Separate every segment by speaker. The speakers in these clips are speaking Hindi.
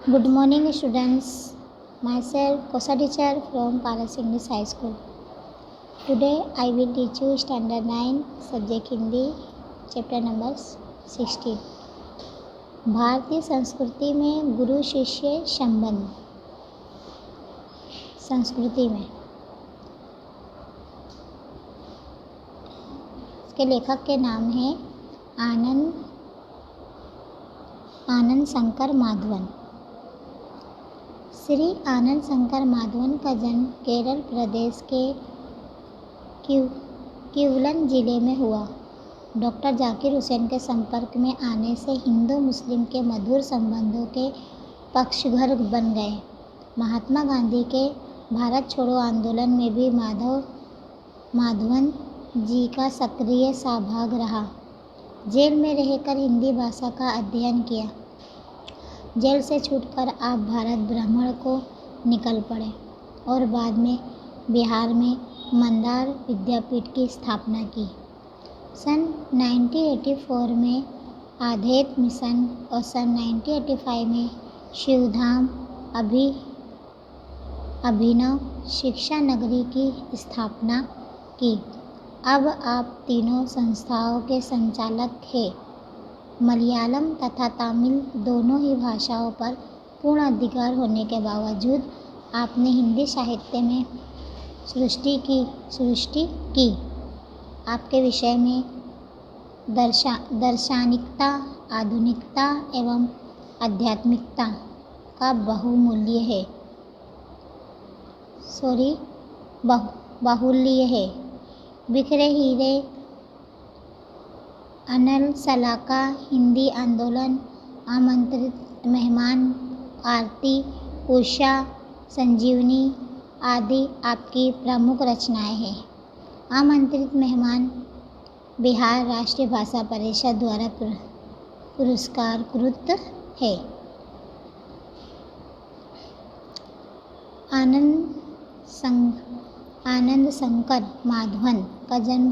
Speaker 1: Good morning, students. Myself, Kosa teacher from Paras English High School. Today, I will teach you Standard 9, Subject Hindi, Chapter number 16. भारतीय संस्कृति में गुरु शिष्य संबंध। संस्कृति में इसके लेखक के नाम हैं आनंद शंकर माधवन। श्री आनंद शंकर माधवन का जन्म केरल प्रदेश के केवलन जिले में हुआ। डॉक्टर जाकिर हुसैन के संपर्क में आने से हिंदू मुस्लिम के मधुर संबंधों के पक्षधर बन गए। महात्मा गांधी के भारत छोड़ो आंदोलन में भी माधवन जी का सक्रिय सहभाग रहा। जेल में रहकर हिंदी भाषा का अध्ययन किया। जेल से छूटकर आप भारत भ्रमण को निकल पड़े और बाद में बिहार में मंदार विद्यापीठ की स्थापना की। सन 1984 में आध्यात्म मिशन और सन 1985 में शिवधाम अभिनव शिक्षा नगरी की स्थापना की। अब आप तीनों संस्थाओं के संचालक हैं। मलयालम तथा तमिल दोनों ही भाषाओं पर पूर्ण अधिकार होने के बावजूद आपने हिंदी साहित्य में सृष्टि की। आपके विषय में दार्शनिकता, आधुनिकता एवं आध्यात्मिकता का बाहुल्य है। बिखरे हीरे, अनल सलाका, हिंदी आंदोलन, आमंत्रित मेहमान, आरती, उषा, संजीवनी आदि आपकी प्रमुख रचनाएं हैं। आमंत्रित मेहमान बिहार राष्ट्रीय भाषा परिषद द्वारा पुरस्कारकृत है। आनंद शंकर माधवन का जन्म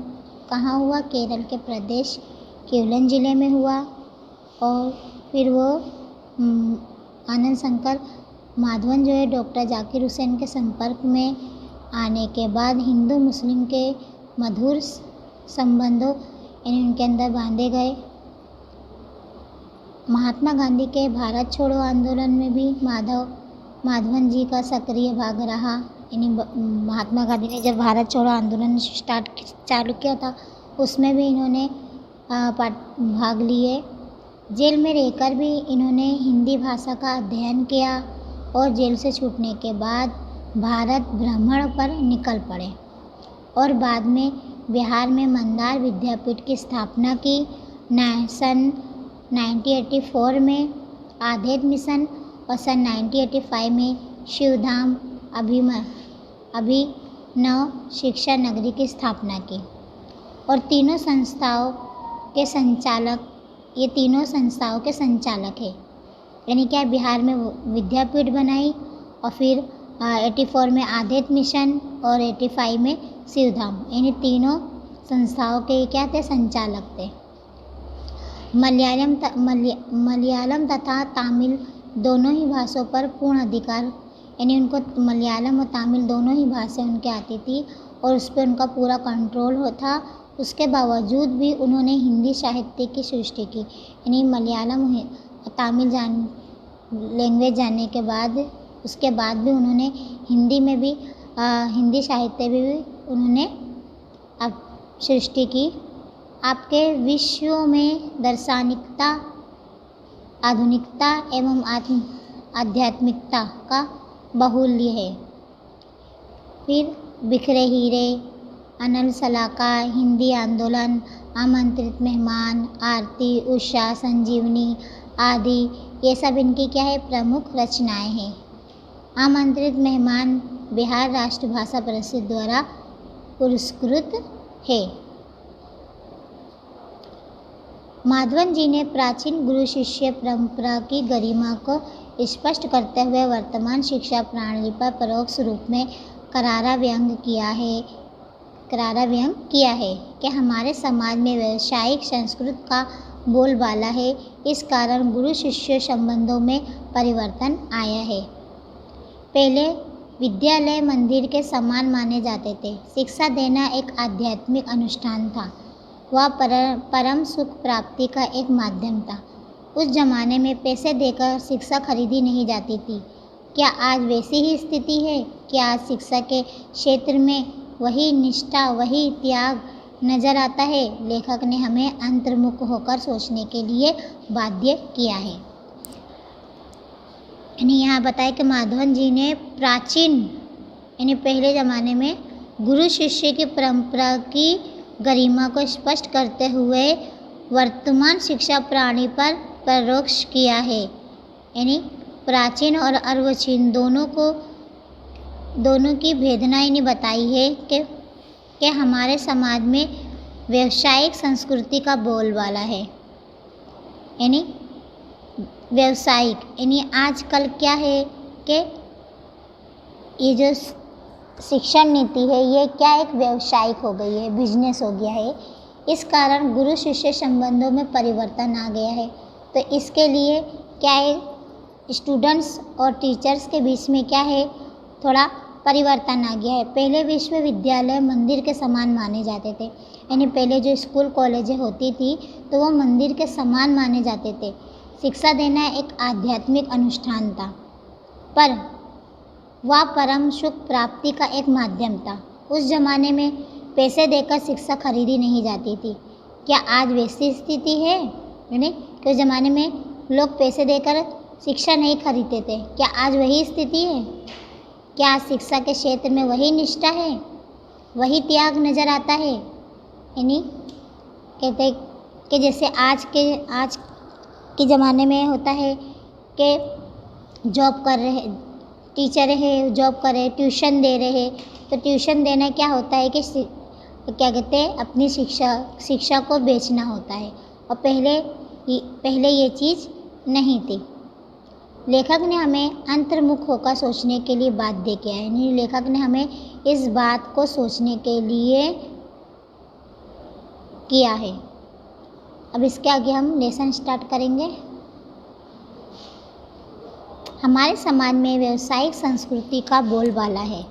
Speaker 1: कहाँ हुआ? केरल के प्रदेश केवलन जिले में हुआ। और फिर वो आनंद शंकर माधवन जो है डॉक्टर जाकिर हुसैन के संपर्क में आने के बाद हिंदू मुस्लिम के मधुर संबंधों उनके अंदर बांधे गए। महात्मा गांधी के भारत छोड़ो आंदोलन में भी माधवन जी का सक्रिय भाग रहा। महात्मा गांधी ने जब भारत छोड़ो आंदोलन चालू किया था उसमें भी इन्होंने भाग लिए। जेल में रहकर भी इन्होंने हिंदी भाषा का अध्ययन किया और जेल से छूटने के बाद भारत भ्रमण पर निकल पड़े और बाद में बिहार में मंदार विद्यापीठ की स्थापना की। सन 1984 में आध्यात्म मिशन और सन 1985 में शिवधाम अभिनव शिक्षा नगरी की स्थापना की। और तीनों संस्थाओं के संचालक हैं। यानी क्या बिहार में विद्यापीठ बनाई और फिर 84 में आध्यात्म मिशन और 85 में शिवधाम, यानी तीनों संस्थाओं के क्या थे? संचालक थे। मलयालम तथा तमिल दोनों ही भाषाओं पर पूर्ण अधिकार, यानी उनको मलयालम और तमिल दोनों ही भाषा उनके आती थी और उस पर उनका पूरा कंट्रोल होता। उसके बावजूद भी उन्होंने हिंदी साहित्य की सृष्टि की। यानी मलयालम और तमिल लैंग्वेज जानने के बाद उसके बाद भी उन्होंने हिंदी में भी हिंदी साहित्य में भी उन्होंने सृष्टि की। आपके विश्व में दार्शनिकता, आधुनिकता एवं आध्यात्मिकता का बाहुल्य है। फिर बिखरे हीरे, अनल सलाका, हिंदी आंदोलन, आमंत्रित मेहमान, आरती, उषा, संजीवनी आदि ये सब इनकी क्या है? प्रमुख रचनाएं हैं। आमंत्रित मेहमान बिहार राष्ट्रीय भाषा परिषद द्वारा पुरस्कृत है। माधवन जी ने प्राचीन गुरु शिष्य परंपरा की गरिमा को स्पष्ट करते हुए वर्तमान शिक्षा प्रणाली पर परोक्ष रूप में करारा व्यंग किया है कि हमारे समाज में व्यावसायिक संस्कृत का बोलबाला है। इस कारण गुरु शिष्य संबंधों में परिवर्तन आया है। पहले विद्यालय मंदिर के समान माने जाते थे। शिक्षा देना एक आध्यात्मिक अनुष्ठान था। वह परम सुख प्राप्ति का एक माध्यम था। उस जमाने में पैसे देकर शिक्षा खरीदी नहीं जाती थी। क्या आज वैसी ही स्थिति है? क्या आज शिक्षा के क्षेत्र में वही निष्ठा, वही त्याग नजर आता है? लेखक ने हमें अंतर्मुख होकर सोचने के लिए बाध्य किया है। यहाँ बताया कि माधवन जी ने प्राचीन पहले ज़माने में गुरु शिष्य की परंपरा की गरिमा को स्पष्ट करते हुए वर्तमान शिक्षा प्रणाली पर परोक्ष किया है। यानी प्राचीन और अर्वाचीन दोनों की भेदना बताई है कि हमारे समाज में व्यावसायिक संस्कृति का बोलबाला है। यानी व्यावसायिक आजकल क्या है कि ये जो शिक्षा नीति है ये क्या एक व्यावसायिक हो गई है, बिजनेस हो गया है। इस कारण गुरु शिष्य संबंधों में परिवर्तन आ गया है। तो इसके लिए क्या है, स्टूडेंट्स और टीचर्स के बीच में क्या है, थोड़ा परिवर्तन आ गया है। पहले विश्वविद्यालय मंदिर के समान माने जाते थे। यानी पहले जो स्कूल कॉलेजें होती थी तो वो मंदिर के समान माने जाते थे। शिक्षा देना एक आध्यात्मिक अनुष्ठान था, पर वह परम सुख प्राप्ति का एक माध्यम था। उस जमाने में पैसे देकर शिक्षा खरीदी नहीं जाती थी। क्या आज वैसी स्थिति है? यानी कि उस ज़माने में लोग पैसे देकर शिक्षा नहीं खरीदते थे। क्या आज वही स्थिति है? क्या आज शिक्षा के क्षेत्र में वही निष्ठा है, वही त्याग नज़र आता है? यानी कहते कि जैसे आज के ज़माने में होता है कि जॉब कर रहे टीचर है, जॉब कर रहे, ट्यूशन दे रहे। तो ट्यूशन देना क्या होता है कि क्या कहते हैं, अपनी शिक्षा को बेचना होता है। और पहले ये चीज़ नहीं थी। लेखक ने हमें अंतर्मुख होकर सोचने के लिए बाध्य किया है। यानी लेखक ने हमें इस बात को सोचने के लिए किया है। अब इसके आगे हम लेसन स्टार्ट करेंगे। हमारे समाज में व्यावसायिक संस्कृति का बोलबाला है।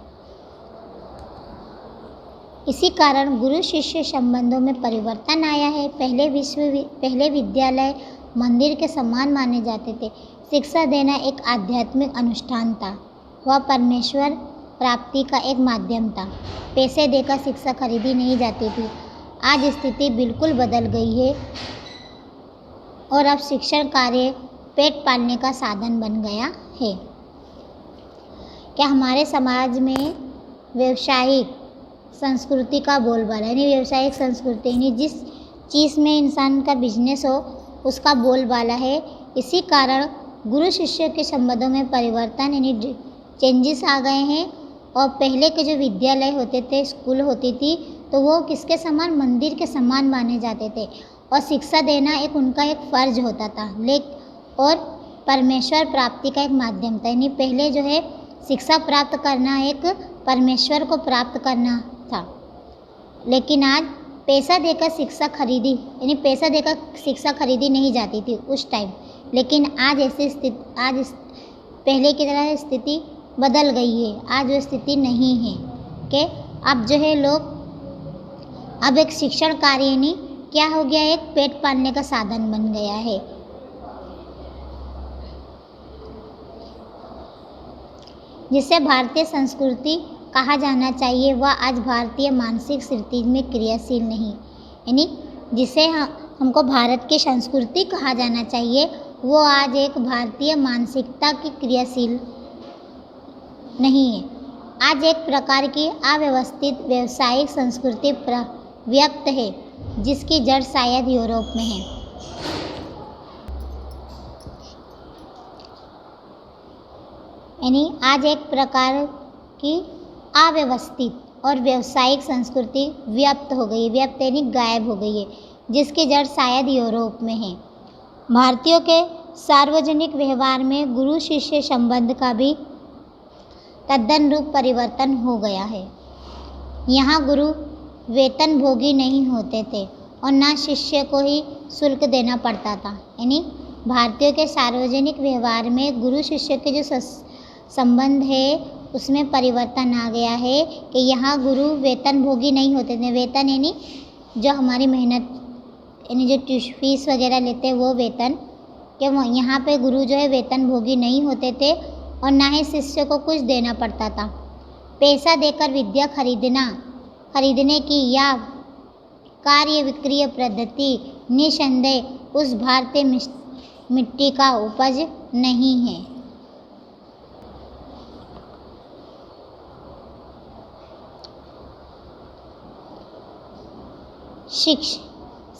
Speaker 1: इसी कारण गुरु शिष्य संबंधों में परिवर्तन आया है। पहले विद्यालय मंदिर के समान माने जाते थे। शिक्षा देना एक आध्यात्मिक अनुष्ठान था। वह परमेश्वर प्राप्ति का एक माध्यम था। पैसे देकर शिक्षा खरीदी नहीं जाती थी। आज स्थिति बिल्कुल बदल गई है और अब शिक्षण कार्य पेट पालने का साधन बन गया है। क्या हमारे समाज में व्यावसायिक संस्कृति का बोलबाला, यानी व्यावसायिक संस्कृति यानी जिस चीज़ में इंसान का बिजनेस हो उसका बोलबाला है। इसी कारण गुरु शिष्य के संबंधों में परिवर्तन यानी चेंजेस आ गए हैं। और पहले के जो विद्यालय होते थे, स्कूल होती थी, तो वो किसके समान, मंदिर के समान माने जाते थे। और शिक्षा देना उनका एक फ़र्ज होता था। और परमेश्वर प्राप्ति का एक माध्यम था। यानी पहले जो है शिक्षा प्राप्त करना एक परमेश्वर को प्राप्त करना था। लेकिन आज पैसा देकर शिक्षा खरीदी खरीदी नहीं जाती थी उस टाइम। लेकिन आज पहले की तरह स्थिति बदल गई है। आज वो स्थिति नहीं है कि अब जो है लोग अब एक शिक्षण कार्य यानी क्या हो गया, एक पेट पालने का साधन बन गया है। जिसे भारतीय संस्कृति कहा जाना चाहिए वह आज भारतीय मानसिक स्थिति में क्रियाशील नहीं। यानी जिसे हमको भारत की संस्कृति कहा जाना चाहिए वो आज एक भारतीय मानसिकता की क्रियाशील नहीं है। आज एक प्रकार की अव्यवस्थित व्यावसायिक संस्कृति व्यक्त है जिसकी जड़ शायद यूरोप में है। यानी आज एक प्रकार की अव्यवस्थित और व्यावसायिक संस्कृति व्याप्त हो गई है। व्याप्त यानी गायब हो गई है, जिसकी जड़ शायद यूरोप में है। भारतीयों के सार्वजनिक व्यवहार में गुरु शिष्य संबंध का भी तद्दन रूप परिवर्तन हो गया है। यहाँ गुरु वेतन भोगी नहीं होते थे और ना शिष्य को ही शुल्क देना पड़ता था। यानी भारतीयों के सार्वजनिक व्यवहार में गुरु शिष्य के जो संबंध है उसमें परिवर्तन आ गया है कि यहाँ गुरु वेतन भोगी नहीं होते थे। वेतन यानी जो हमारी मेहनत यानी जो ट्यूशन फीस वगैरह लेते हैं वो वेतन, कि यहाँ पे गुरु जो है वेतन भोगी नहीं होते थे और ना ही शिष्य को कुछ देना पड़ता था। पैसा देकर विद्या खरीदने की या कार्य विक्रय पद्धति निसंदेह उस भारतीय मिट्टी का उपज नहीं है।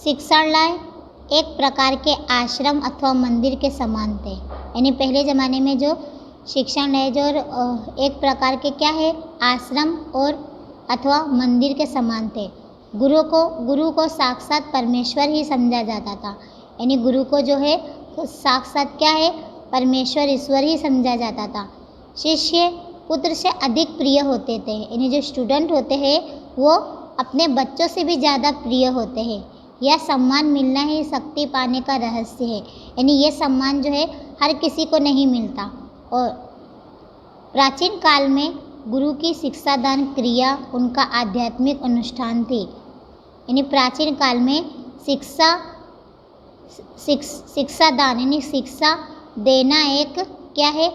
Speaker 1: शिक्षालय एक प्रकार के आश्रम अथवा मंदिर के समान थे। यानी पहले ज़माने में जो शिक्षालय जो एक प्रकार के क्या है, आश्रम और अथवा मंदिर के समान थे। गुरु को साक्षात परमेश्वर ही समझा जाता था। यानी गुरु को जो है साक्षात क्या है, परमेश्वर ईश्वर ही समझा जाता था। शिष्य पुत्र से अधिक प्रिय होते थे। यानी जो स्टूडेंट होते हैं वो अपने बच्चों से भी ज़्यादा प्रिय होते हैं। यह सम्मान मिलना ही शक्ति पाने का रहस्य है। यानी ये सम्मान जो है हर किसी को नहीं मिलता। और प्राचीन काल में गुरु की शिक्षादान क्रिया उनका आध्यात्मिक अनुष्ठान थी। यानी प्राचीन काल में शिक्षादान यानी शिक्षा देना एक क्या है,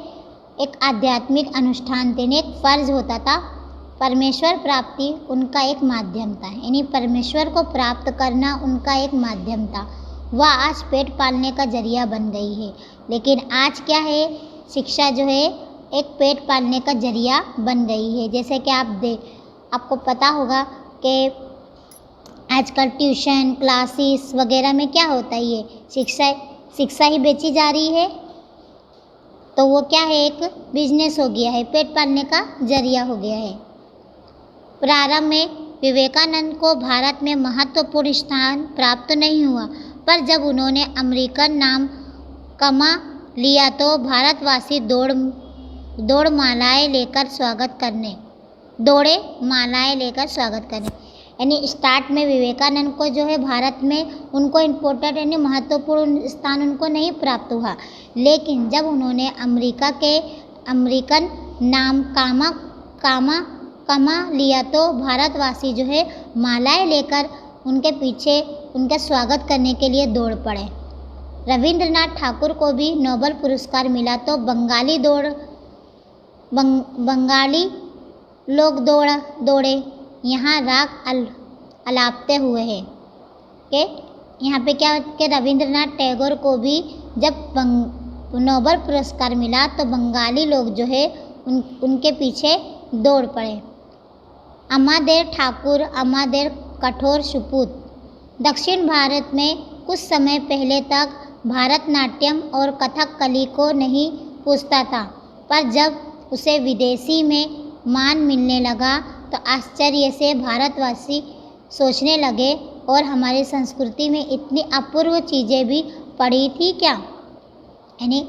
Speaker 1: एक आध्यात्मिक अनुष्ठान थे, एक फर्ज होता था। परमेश्वर प्राप्ति उनका एक माध्यम था। यानी परमेश्वर को प्राप्त करना उनका एक माध्यम था। वह आज पेट पालने का जरिया बन गई है। लेकिन आज क्या है, शिक्षा जो है एक पेट पालने का जरिया बन गई है। जैसे कि आपको पता होगा कि आजकल ट्यूशन क्लासेस वगैरह में क्या होता है, ये शिक्षा ही बेची जा रही है। तो वो क्या है, एक बिजनेस हो गया है, पेट पालने का जरिया हो गया है। प्रारंभ में विवेकानंद को भारत में महत्वपूर्ण स्थान प्राप्त नहीं हुआ, पर जब उन्होंने अमेरिकन नाम कमा लिया तो भारतवासी दौड़े मालाएं लेकर स्वागत करने। यानी स्टार्ट में विवेकानंद को जो है भारत में उनको इम्पोर्टेंट यानी महत्वपूर्ण स्थान उनको नहीं प्राप्त हुआ, लेकिन जब उन्होंने अमेरिकन नाम कमा लिया तो भारतवासी जो है मालाएं लेकर उनके पीछे उनका स्वागत करने के लिए दौड़ पड़े। रविंद्रनाथ ठाकुर को भी नोबेल पुरस्कार मिला तो बंगाली लोग दौड़े यहाँ राग अलापते हुए हैं। कि यहाँ पे क्या कि रविंद्रनाथ टैगोर को भी जब नोबेल पुरस्कार मिला तो बंगाली लोग जो है उनके पीछे दौड़ पड़े। अमादेर कठोर सुपूत। दक्षिण भारत में कुछ समय पहले तक भारतनाट्यम और कथकली को नहीं पूछता था, पर जब उसे विदेशी में मान मिलने लगा तो आश्चर्य से भारतवासी सोचने लगे, और हमारी संस्कृति में इतनी अपूर्व चीज़ें भी पड़ी थी क्या। यानी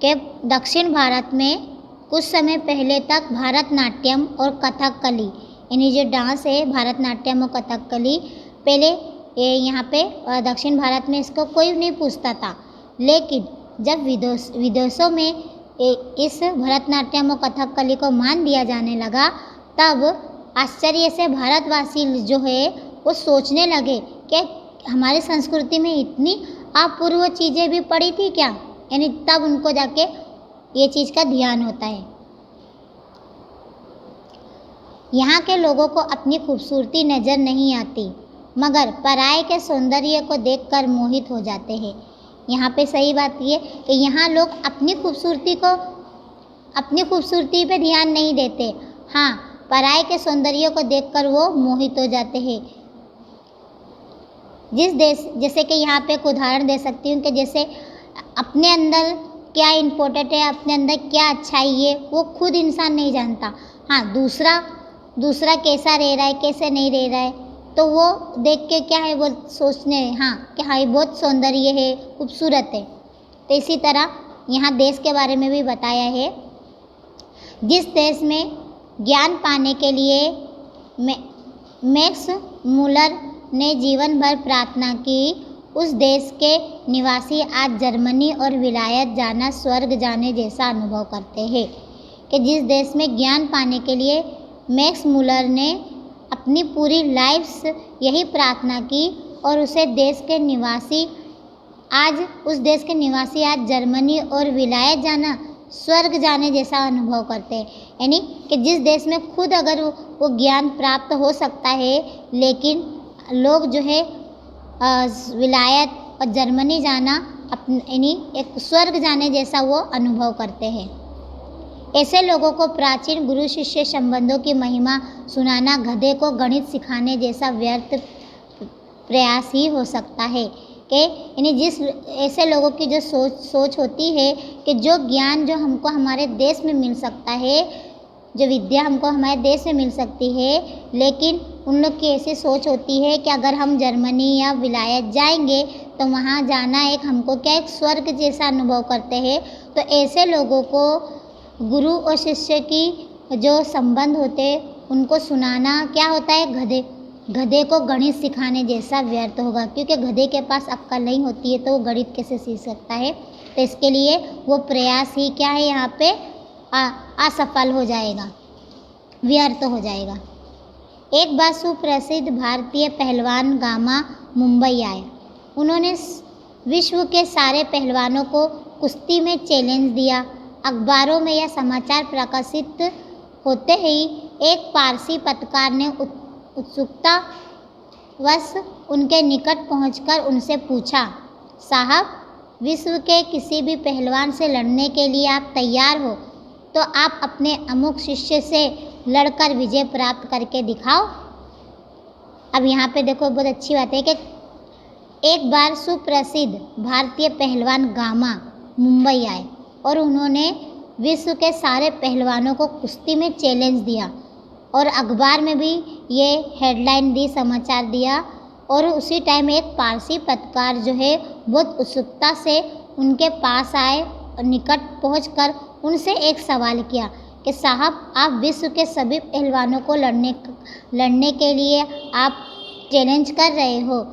Speaker 1: कि दक्षिण भारत में कुछ समय पहले तक भारतनाट्यम और कथकली यानी जो डांस है भारतनाट्यम और कथकली, पहले यहाँ पे दक्षिण भारत में इसको कोई नहीं पूछता था, लेकिन जब विदेशों में इस भरतनाट्यम और कथकली को मान दिया जाने लगा तब आश्चर्य से भारतवासी जो है वो सोचने लगे कि हमारी संस्कृति में इतनी अपूर्व चीज़ें भी पड़ी थी क्या। यानी तब उनको जाके ये चीज़ का ध्यान होता है। यहाँ के लोगों को अपनी खूबसूरती नज़र नहीं आती, मगर पराये के सौंदर्य को देखकर मोहित हो जाते हैं। यहाँ पे सही बात ये कि यहाँ लोग अपनी खूबसूरती पे ध्यान नहीं देते, हाँ पराये के सौंदर्य को देखकर वो मोहित हो जाते हैं। जैसे कि यहाँ पे एक उदाहरण दे सकती हूँ कि जैसे अपने अंदर क्या इम्पोर्टेंट है, अपने अंदर क्या अच्छाई है वो खुद इंसान नहीं जानता, हाँ दूसरा कैसा रह रहा है कैसे नहीं रह रहा है तो वो देख के क्या है वो सोचने हाँ कि हाँ ये बहुत सौंदर्य है खूबसूरत है। तो इसी तरह यहाँ देश के बारे में भी बताया है। जिस देश में ज्ञान पाने के लिए मैक्स मूलर ने जीवन भर प्रार्थना की, उस देश के निवासी आज जर्मनी और विलायत जाना स्वर्ग जाने जैसा अनुभव करते हैं। कि जिस देश में ज्ञान पाने के लिए मैक्स मुलर ने अपनी पूरी लाइफ यही प्रार्थना की और उस देश के निवासी आज जर्मनी और विलायत जाना स्वर्ग जाने जैसा अनुभव करते हैं। यानी कि जिस देश में खुद अगर वो ज्ञान प्राप्त हो सकता है, लेकिन लोग जो है विलायत और जर्मनी जाना यानी एक स्वर्ग जाने जैसा वो अनुभव करते हैं। ऐसे लोगों को प्राचीन गुरु शिष्य संबंधों की महिमा सुनाना गधे को गणित सिखाने जैसा व्यर्थ प्रयास ही हो सकता है। कि यानी जिस ऐसे लोगों की जो सोच होती है कि जो ज्ञान जो हमको हमारे देश में मिल सकता है, जो विद्या हमको हमारे देश में मिल सकती है, लेकिन उन लोग की ऐसी सोच होती है कि अगर हम जर्मनी या विलायत जाएंगे तो वहाँ जाना हमको एक स्वर्ग जैसा अनुभव करते हैं। तो ऐसे लोगों को गुरु और शिष्य की जो संबंध होते उनको सुनाना क्या होता है, गधे को गणित सिखाने जैसा व्यर्थ होगा। क्योंकि गधे के पास अक्ल नहीं होती है तो वो गणित कैसे सीख सकता है। तो इसके लिए वो प्रयास ही क्या है, यहाँ पे असफल हो जाएगा, व्यर्थ हो जाएगा। एक बार सुप्रसिद्ध भारतीय पहलवान गामा मुंबई आए। उन्होंने विश्व के सारे पहलवानों को कुश्ती में चैलेंज दिया। अखबारों में यह समाचार प्रकाशित होते ही एक पारसी पत्रकार ने उत्सुकतावश उनके निकट पहुंचकर उनसे पूछा, साहब, विश्व के किसी भी पहलवान से लड़ने के लिए आप तैयार हो तो आप अपने अमुक शिष्य से लड़कर विजय प्राप्त करके दिखाओ। अब यहाँ पे देखो, बहुत अच्छी बात है कि एक बार सुप्रसिद्ध भारतीय पहलवान गामा मुंबई आए और उन्होंने विश्व के सारे पहलवानों को कुश्ती में चैलेंज दिया और अखबार में भी ये हेडलाइन दी, समाचार दिया। और उसी टाइम एक पारसी पत्रकार जो है बहुत उत्सुकता से उनके पास आए और निकट पहुंचकर उनसे एक सवाल किया कि साहब, आप विश्व के सभी पहलवानों को लड़ने के लिए आप चैलेंज कर रहे हो,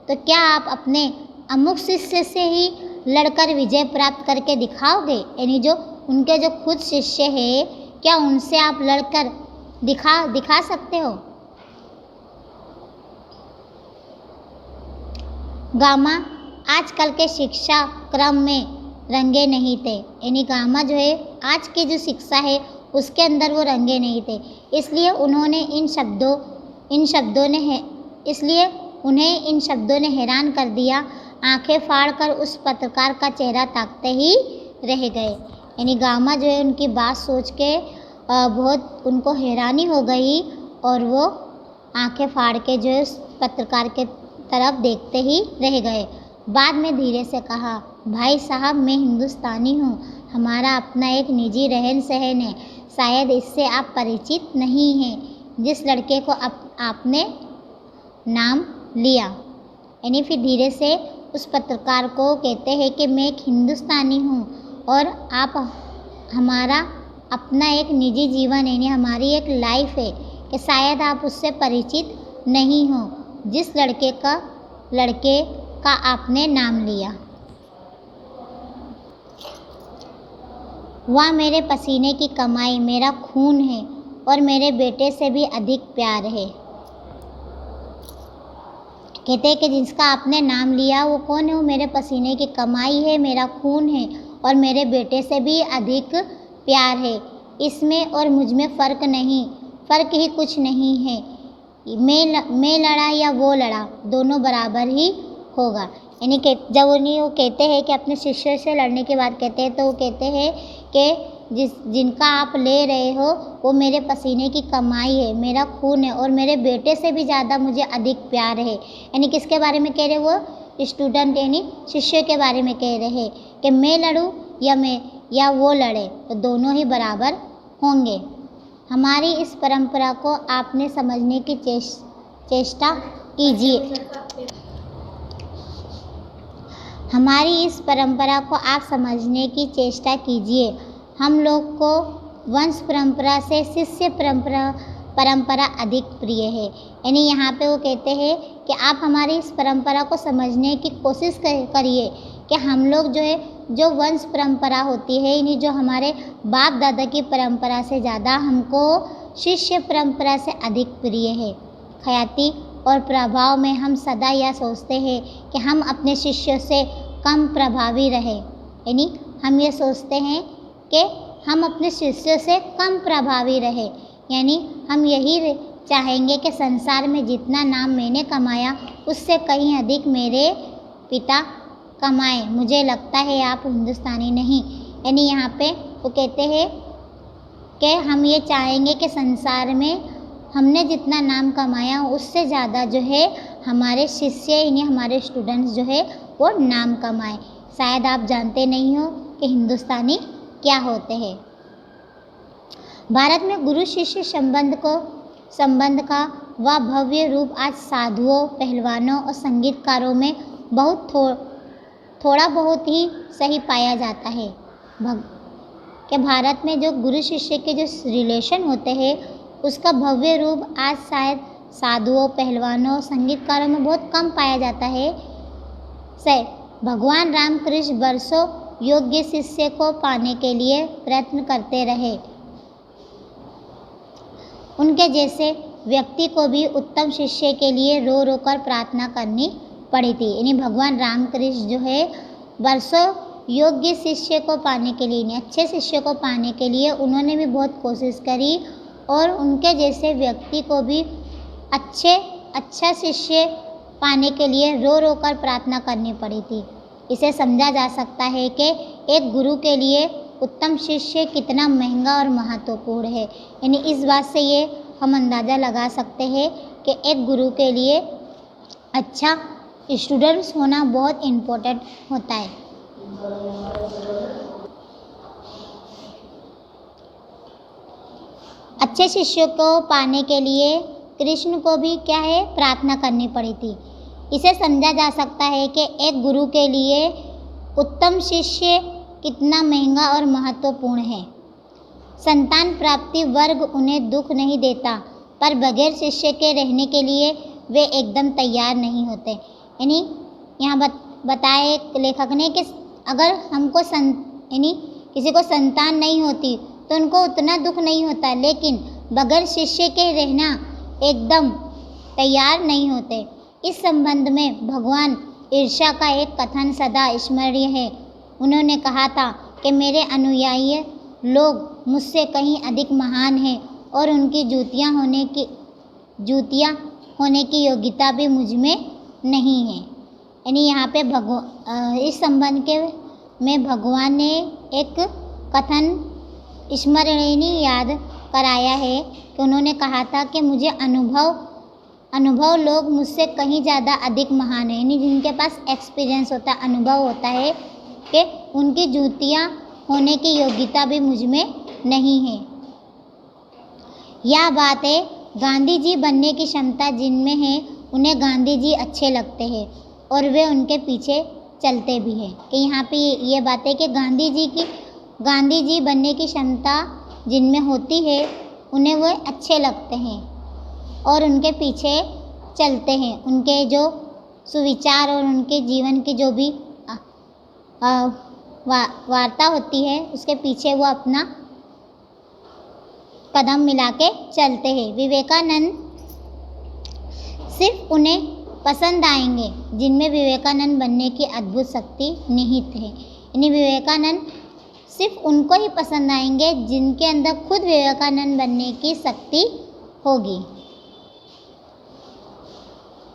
Speaker 1: तो क्या आप अपने अमुक शिष्य से ही लड़कर विजय प्राप्त करके दिखाओगे? यानी जो उनके जो खुद शिष्य है, क्या उनसे आप लड़कर दिखा सकते हो? गामा आजकल के शिक्षा क्रम में रंगे नहीं थे। यानी गामा जो है आज की जो शिक्षा है उसके अंदर वो रंगे नहीं थे, इसलिए उन्हें इन शब्दों ने हैरान कर दिया। आंखें फाड़कर उस पत्रकार का चेहरा ताकते ही रह गए। यानी गामा जो है उनकी बात सोच के बहुत उनको हैरानी हो गई और वो आंखें फाड़ के जो है उस पत्रकार के तरफ देखते ही रह गए। बाद में धीरे से कहा, भाई साहब, मैं हिंदुस्तानी हूँ, हमारा अपना एक निजी रहन सहन है, शायद इससे आप परिचित नहीं हैं। जिस लड़के को आपने नाम लिया, यानी फिर धीरे से उस पत्रकार को कहते हैं कि मैं एक हिंदुस्तानी हूँ और आप हमारा अपना एक निजी जीवन है, यानी हमारी एक लाइफ है, कि शायद आप उससे परिचित नहीं हो, जिस लड़के का आपने नाम लिया। वह मेरे पसीने की कमाई, मेरा खून है और मेरे बेटे से भी अधिक प्यार है। कहते हैं कि जिसका आपने नाम लिया वो कौन है? वो मेरे पसीने की कमाई है, मेरा खून है और मेरे बेटे से भी अधिक प्यार है। इसमें और मुझ में फ़र्क ही कुछ नहीं है। मैं लड़ा या वो लड़ा, दोनों बराबर ही होगा। यानी कि जब वो कहते हैं कि अपने शिष्य से लड़ने की बात कहते हैं, तो वो कहते हैं कि जिनका आप ले रहे हो वो मेरे पसीने की कमाई है, मेरा खून है और मेरे बेटे से भी ज़्यादा मुझे अधिक प्यार है। यानी किसके बारे में कह रहे? वो स्टूडेंट यानी शिष्य के बारे में कह रहे हैं कि मैं लड़ूं या वो लड़े, तो दोनों ही बराबर होंगे। हमारी इस परंपरा को आपने समझने की चेष्टा कीजिए। हमारी इस परंपरा को आप समझने की चेष्टा कीजिए। हम लोग को वंश परंपरा से शिष्य परंपरा अधिक प्रिय है। यानी यहाँ पे वो कहते हैं कि कि आप हमारी इस परंपरा को समझने की कोशिश करिए कि हम लोग जो है, जो वंश परंपरा होती है, यानी जो हमारे बाप दादा की परंपरा से ज़्यादा हमको शिष्य परंपरा से अधिक प्रिय है। ख्याति और प्रभाव में हम सदा यह सोचते हैं कि हम अपने शिष्यों से कम प्रभावी रहे, यानी हम ये सोचते हैं कि हम अपने शिष्यों से कम प्रभावी रहे, यानी हम यही चाहेंगे कि संसार में जितना नाम मैंने कमाया उससे कहीं अधिक मेरे पिता कमाए। मुझे लगता है आप हिंदुस्तानी नहीं, यानी यहाँ पे वो कहते हैं कि हम ये चाहेंगे कि संसार में हमने जितना नाम कमाया उससे ज़्यादा जो है हमारे शिष्य, यानी हमारे स्टूडेंट्स जो है वो नाम कमाए। शायद आप जानते नहीं हो कि हिंदुस्तानी क्या होते हैं। भारत में गुरु शिष्य संबंध का वह भव्य रूप आज साधुओं, पहलवानों और संगीतकारों में थोड़ा बहुत ही सही पाया जाता है। कि भारत में जो गुरु शिष्य के जो रिलेशन होते हैं उसका भव्य रूप आज शायद साधुओं, पहलवानों, संगीतकारों में बहुत कम पाया जाता है। भगवान रामकृष्ण वर्षों योग्य शिष्य को पाने के लिए प्रयत्न करते रहे। उनके जैसे व्यक्ति को भी उत्तम शिष्य के लिए रो रो कर प्रार्थना करनी पड़ी थी, यानी भगवान रामकृष्ण जो है वर्षों योग्य शिष्य को पाने के लिए, अच्छे शिष्य को पाने के लिए उन्होंने भी बहुत कोशिश करी और उनके जैसे व्यक्ति को भी अच्छा शिष्य पाने के लिए रो रो कर प्रार्थना करनी पड़ी थी। इसे समझा जा सकता है कि एक गुरु के लिए उत्तम शिष्य कितना महंगा और महत्वपूर्ण है, यानी इस बात से ये हम अंदाज़ा लगा सकते हैं कि एक गुरु के लिए अच्छा स्टूडेंट्स होना बहुत इम्पोर्टेंट होता है। अच्छे शिष्यों को पाने के लिए कृष्ण को भी क्या है, प्रार्थना करनी पड़ी थी। इसे समझा जा सकता है कि एक गुरु के लिए उत्तम शिष्य कितना महंगा और महत्वपूर्ण है। संतान प्राप्ति वर्ग उन्हें दुख नहीं देता, पर बगैर शिष्य के रहने के लिए वे एकदम तैयार नहीं होते। यानी यहाँ बताए लेखक ने कि अगर हमको यानी किसी को संतान नहीं होती तो उनको उतना दुख नहीं होता, लेकिन बगैर शिष्य के रहना एकदम तैयार नहीं होते। इस संबंध में भगवान ईर्ष्या का एक कथन सदा स्मरणीय है। उन्होंने कहा था कि मेरे अनुयायी लोग मुझसे कहीं अधिक महान हैं और उनकी जूतियाँ होने की योग्यता भी मुझ में नहीं है। यानी यहाँ पे इस संबंध में भगवान ने एक कथन स्मरणीय याद कराया है कि उन्होंने कहा था कि मुझे अनुभव लोग मुझसे कहीं ज़्यादा अधिक महान है, यानी जिनके पास एक्सपीरियंस होता है, अनुभव होता है, कि उनकी जूतियाँ होने की योग्यता भी मुझ में नहीं है। यह बात है, गांधी जी बनने की क्षमता जिनमें है उन्हें गांधी जी अच्छे लगते हैं और वे उनके पीछे चलते भी हैं। कि यहाँ पे ये बात है कि गांधी जी बनने की क्षमता जिनमें होती है उन्हें वो अच्छे लगते हैं और उनके पीछे चलते हैं। उनके जो सुविचार और उनके जीवन की जो भी वार्ता होती है उसके पीछे वो अपना कदम मिला के चलते हैं। विवेकानंद सिर्फ उन्हें पसंद आएंगे जिनमें विवेकानंद बनने की अद्भुत शक्ति निहित है। यानी विवेकानंद सिर्फ उनको ही पसंद आएंगे जिनके अंदर खुद विवेकानंद बनने की शक्ति होगी।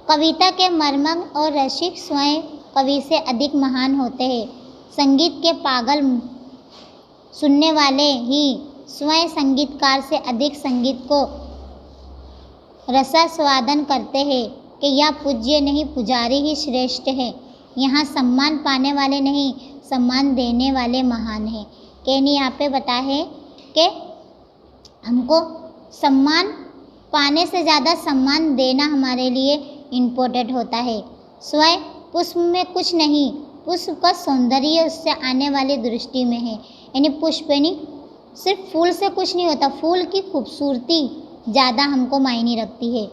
Speaker 1: कविता के मर्मज्ञ और रसिक स्वयं कवि से अधिक महान होते हैं। संगीत के पागल सुनने वाले ही स्वयं संगीतकार से अधिक संगीत को रसास्वादन करते हैं कि यह पूज्य नहीं, पुजारी ही श्रेष्ठ है। यहाँ सम्मान पाने वाले नहीं, सम्मान देने वाले महान हैं। केनी यहाँ पे बता है कि हमको सम्मान पाने से ज़्यादा सम्मान देना हमारे लिए इम्पोर्टेंट होता है। स्वयं पुष्प में कुछ नहीं, पुष्प का सौंदर्य उससे आने वाली दृष्टि में है। यानी पुष्प यानी सिर्फ फूल से कुछ नहीं होता, फूल की खूबसूरती ज़्यादा हमको मायने रखती है।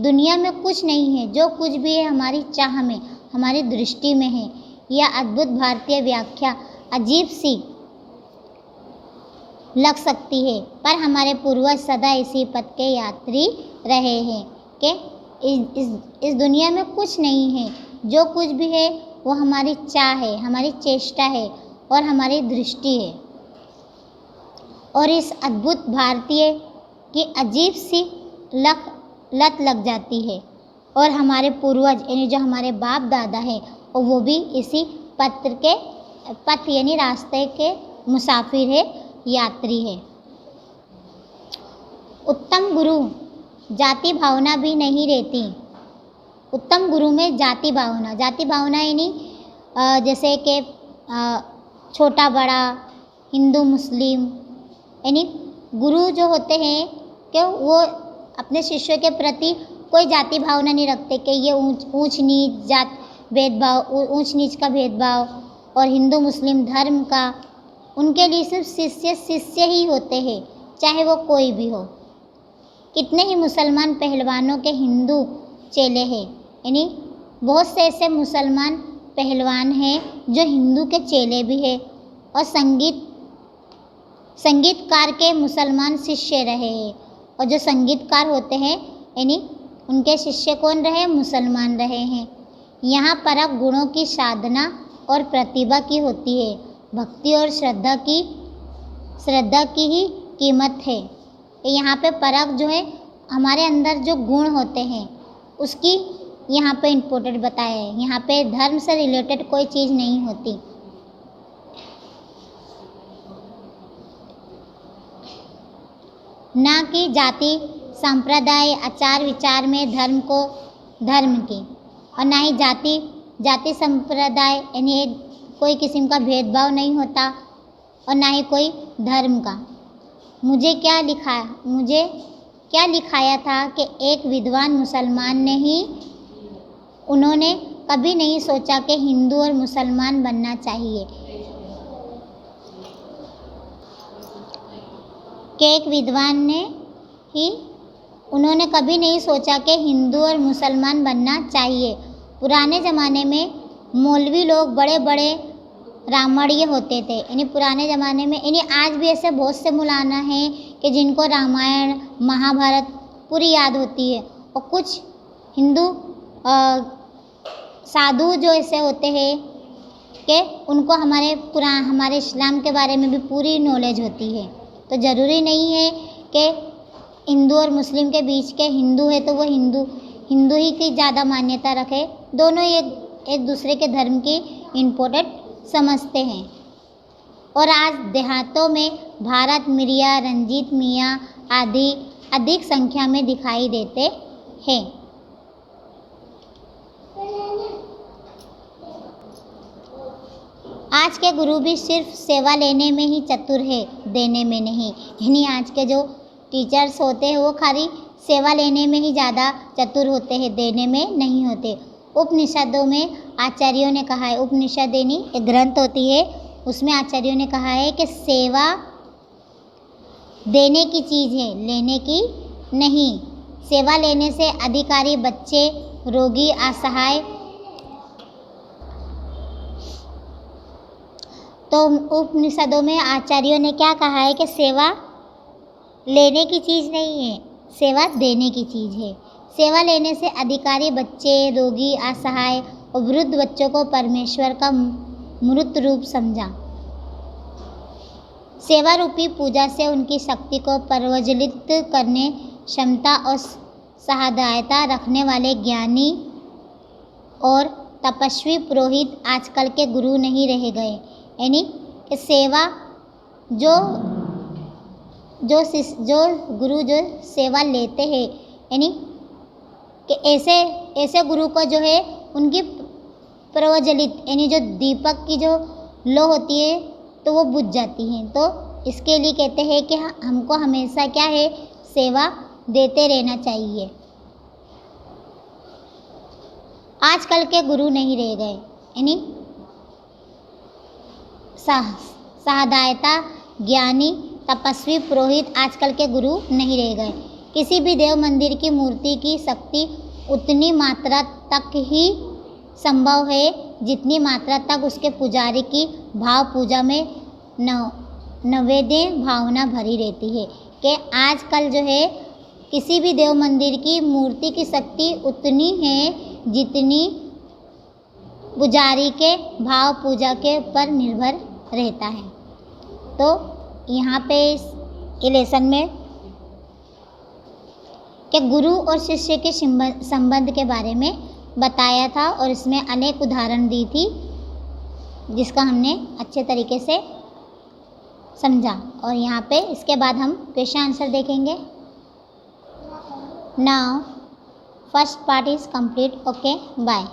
Speaker 1: दुनिया में कुछ नहीं है, जो कुछ भी है हमारी चाह में, हमारी दृष्टि में है। यह अद्भुत भारतीय व्याख्या अजीब सी लग सकती है, पर हमारे पूर्वज सदा इसी पथ के यात्री रहे हैं कि इस दुनिया में कुछ नहीं है, जो कुछ भी है वो हमारी चाह है, हमारी चेष्टा है और हमारी दृष्टि है। और इस अद्भुत भारतीय की अजीब सी लत लग जाती है। और हमारे पूर्वज यानी जो हमारे बाप दादा हैं, और वो भी इसी पथ यानी रास्ते के मुसाफिर है, यात्री है। उत्तम गुरु जाति भावना भी नहीं रहती। उत्तम गुरु में जाति भावना यानी जैसे कि छोटा बड़ा, हिंदू मुस्लिम, यानी गुरु जो होते हैं कि वो अपने शिष्यों के प्रति कोई जाति भावना नहीं रखते कि ये ऊंच नीच जात भेदभाव, ऊंच नीच का भेदभाव, और हिंदू मुस्लिम धर्म का, उनके लिए सिर्फ शिष्य ही होते हैं, चाहे वो कोई भी हो। कितने ही मुसलमान पहलवानों के हिंदू चेले हैं, यानी बहुत से ऐसे मुसलमान पहलवान हैं जो हिंदू के चेले भी हैं, और संगीतकार के मुसलमान शिष्य रहे हैं। और जो संगीतकार होते हैं यानी उनके शिष्य कौन रहे? मुसलमान रहे हैं। यहाँ परख गुणों की साधना और प्रतिभा की होती है, भक्ति और श्रद्धा की ही कीमत है। यहाँ पे परख जो है, हमारे अंदर जो गुण होते हैं उसकी यहाँ पे इम्पोर्टेंट बताया है। यहाँ पे धर्म से रिलेटेड कोई चीज़ नहीं होती। ना कि जाति संप्रदाय आचार विचार में धर्म की, और ना ही जाति संप्रदाय यानी कोई किस्म का भेदभाव नहीं होता, और ना ही कोई धर्म का। मुझे क्या लिखाया था कि एक विद्वान मुसलमान ने ही, उन्होंने कभी नहीं सोचा कि हिंदू और मुसलमान बनना चाहिए। कि एक विद्वान ने ही, उन्होंने कभी नहीं सोचा कि हिंदू और मुसलमान बनना चाहिए। पुराने ज़माने में मौलवी लोग बड़े बड़े रामायण होते थे, यानी पुराने ज़माने में, यानी आज भी ऐसे बहुत से मौलाना हैं कि जिनको रामायण महाभारत पूरी याद होती है, और कुछ हिंदू साधु जो ऐसे होते हैं कि उनको हमारे इस्लाम के बारे में भी पूरी नॉलेज होती है। तो ज़रूरी नहीं है कि हिंदू और मुस्लिम के बीच के हिंदू है तो वो हिंदू ही की ज़्यादा मान्यता रखे। दोनों एक दूसरे के धर्म की इम्पोर्टेंट समझते हैं। और आज देहातों में भारत मिरिया, रंजीत मियाँ आदि अधिक संख्या में दिखाई देते हैं। आज के गुरु भी सिर्फ सेवा लेने में ही चतुर है, देने में नहीं। यानी आज के जो टीचर्स होते हैं वो खाली सेवा लेने में ही ज़्यादा चतुर होते हैं, देने में नहीं होते। उपनिषदों में आचार्यों ने कहा है, उपनिषद यानी एक ग्रंथ होती है, उसमें आचार्यों ने कहा है कि सेवा देने की चीज़ है, लेने की नहीं। सेवा लेने से अधिकारी, बच्चे, रोगी, असहाय, तो उपनिषदों में आचार्यों ने क्या कहा है कि सेवा लेने की चीज़ नहीं है, सेवा देने की चीज़ है। सेवा लेने से अधिकारी, बच्चे, रोगी, असहाय और वृद्ध बच्चों को परमेश्वर का मूर्त रूप समझा। सेवा रूपी पूजा से उनकी शक्ति को प्रज्वलित करने क्षमता और सहृदयता रखने वाले ज्ञानी और तपस्वी पुरोहित आजकल के गुरु नहीं रह गए। यानी कि सेवा जो गुरु जो सेवा लेते हैं, यानी कि ऐसे गुरु को जो है उनकी प्रज्वलित यानी जो दीपक की जो लो होती है तो वो बुझ जाती हैं। तो इसके लिए कहते हैं कि हमको हमेशा क्या है, सेवा देते रहना चाहिए। आजकल के गुरु नहीं रह गए, यानी सहृदयता, ज्ञानी, तपस्वी, पुरोहित आजकल के गुरु नहीं रह गए। किसी भी देव मंदिर की मूर्ति की शक्ति उतनी मात्रा तक ही संभव है जितनी मात्रा तक उसके पुजारी की भाव पूजा में नैवेद्य भावना भरी रहती है। कि आजकल जो है किसी भी देव मंदिर की मूर्ति की शक्ति उतनी है जितनी पुजारी के भाव पूजा के पर निर्भर रहता है। तो यहाँ पे इस लेसन में कि गुरु और शिष्य के संबंध के बारे में बताया था और इसमें अनेक उदाहरण दी थी जिसका हमने अच्छे तरीके से समझा। और यहाँ पे इसके बाद हम क्वेश्चन आंसर देखेंगे। Now first part is complete. Okay bye.